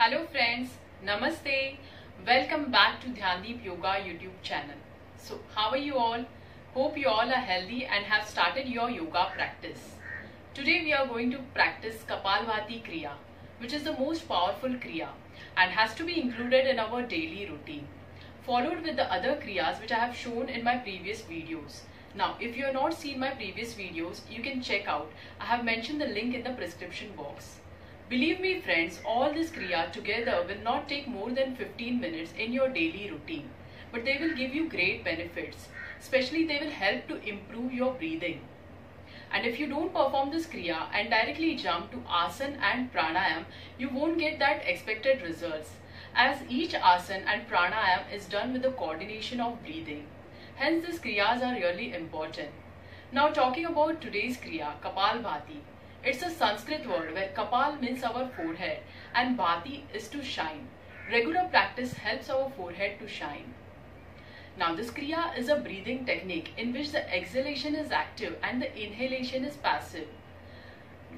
Hello friends, Namaste. Welcome back to Dhyandeep Yoga YouTube channel. So how are you all? Hope you all are healthy and have started your yoga practice. Today we are going to practice Kapalbhati Kriya, which is the most powerful Kriya and has to be included in our daily routine, followed with the other Kriyas which I have shown in my previous videos. Now if you have not seen my previous videos, you can check out. I have mentioned the link in the description box. Believe me friends, all this Kriya together will not take more than 15 minutes in your daily routine. But they will give you great benefits. Especially they will help to improve your breathing. And if you don't perform this Kriya and directly jump to Asana and Pranayam, you won't get that expected results. As each Asana and Pranayam is done with the coordination of breathing. Hence these Kriyas are really important. Now talking about today's Kriya, Kapalbhati. It's a Sanskrit word where Kapal means our forehead and Bhati is to shine. Regular practice helps our forehead to shine. Now this Kriya is a breathing technique in which the exhalation is active and the inhalation is passive.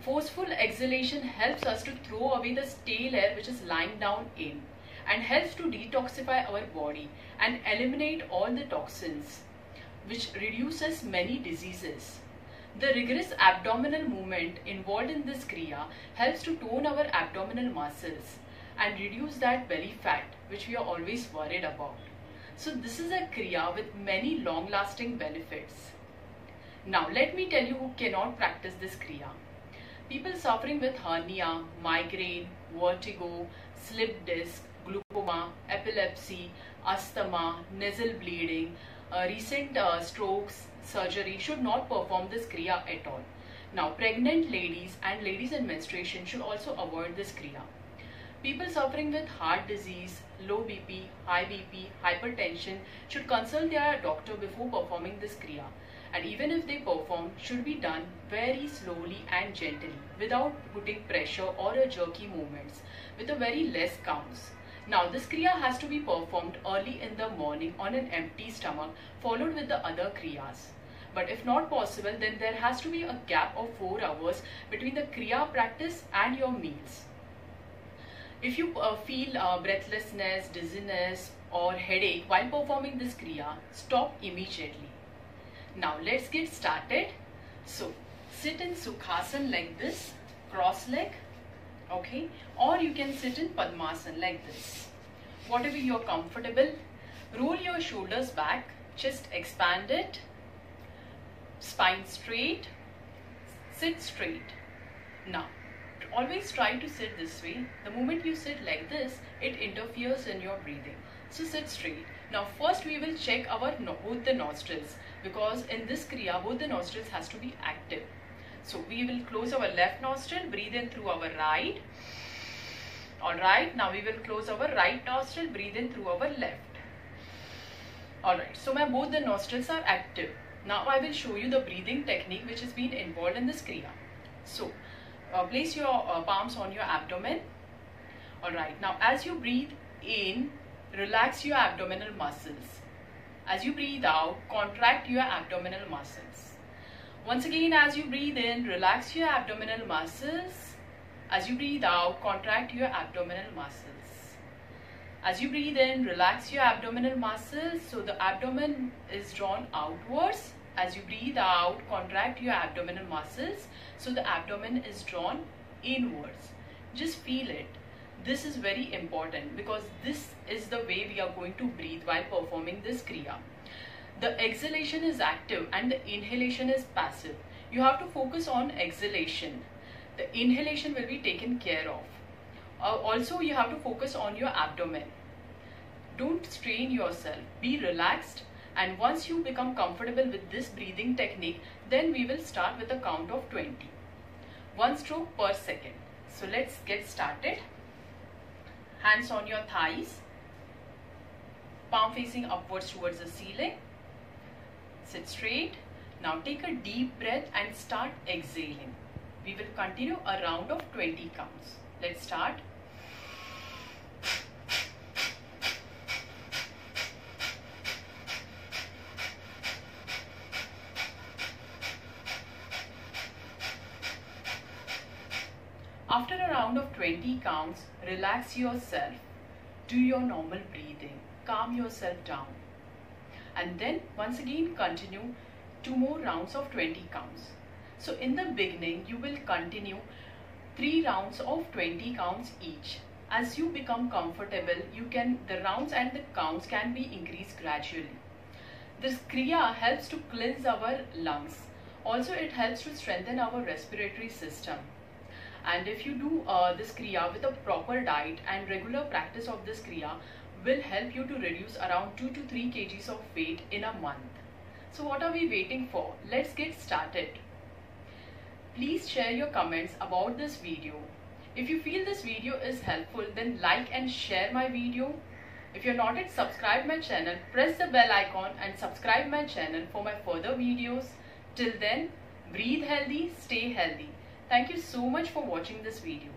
Forceful exhalation helps us to throw away the stale air which is lying down in and helps to detoxify our body and eliminate all the toxins, which reduces many diseases. The rigorous abdominal movement involved in this Kriya helps to tone our abdominal muscles and reduce that belly fat which we are always worried about. So this is a Kriya with many long-lasting benefits. Now let me tell you who cannot practice this Kriya. People suffering with hernia, migraine, vertigo, slip disc, glaucoma, epilepsy, asthma, nasal bleeding, recent strokes, surgery should not perform this Kriya at all. Now pregnant ladies and ladies in menstruation should also avoid this Kriya. People suffering with heart disease, low BP, high BP, hypertension should consult their doctor before performing this Kriya. And even if they perform, should be done very slowly and gently without putting pressure or a jerky movements with a very less counts. Now this Kriya has to be performed early in the morning on an empty stomach followed with the other Kriyas. But if not possible, then there has to be a gap of 4 hours between the Kriya practice and your meals. If you feel breathlessness, dizziness or headache while performing this Kriya, stop immediately. Now let's get started. So sit in Sukhasana like this, cross leg, okay, or you can sit in Padmasana like this. Whatever you're comfortable, roll your shoulders back, chest expanded, spine straight, sit straight. Now always try to sit this way. The moment you sit like this, it interferes in your breathing. So sit straight. Now first we will check our both the nostrils, because in this Kriya both the nostrils has to be active. So we will close our left nostril, breathe in through our right. Alright, now we will close our right nostril, breathe in through our left. Alright, so my both the nostrils are active. Now I will show you the breathing technique which has been involved in this Kriya. So place your palms on your abdomen. Alright, now as you breathe in, relax your abdominal muscles. As you breathe out, contract your abdominal muscles. Once again, as you breathe in, relax your abdominal muscles. As you breathe out, contract your abdominal muscles. As you breathe in, relax your abdominal muscles. So the abdomen is drawn outwards. As you breathe out, contract your abdominal muscles. So the abdomen is drawn inwards. Just feel it. This is very important because this is the way we are going to breathe while performing this Kriya. The exhalation is active and the inhalation is passive. You have to focus on exhalation. The inhalation will be taken care of. Also, you have to focus on your abdomen. Don't strain yourself. Be relaxed. And once you become comfortable with this breathing technique, then we will start with a count of 20. 1 stroke per second. So let's get started. Hands on your thighs. Palm facing upwards towards the ceiling. Sit straight. Now take a deep breath and start exhaling. We will continue a round of 20 counts. Let's start. After a round of 20 counts, relax yourself, do your normal breathing, calm yourself down. And then once again continue 2 more rounds of 20 counts. So in the beginning, you will continue 3 rounds of 20 counts each. As you become comfortable, the rounds and the counts can be increased gradually. This Kriya helps to cleanse our lungs. Also, it helps to strengthen our respiratory system. And if you do this Kriya with a proper diet and regular practice of this Kriya will help you to reduce around 2 to 3 kgs of weight in a month. So what are we waiting for? Let's get started. Please share your comments about this video. If you feel this video is helpful, then like and share my video. If you're not yet subscribed my channel, press the bell icon and subscribe my channel for my further videos. Till then, breathe healthy, stay healthy. Thank you so much for watching this video.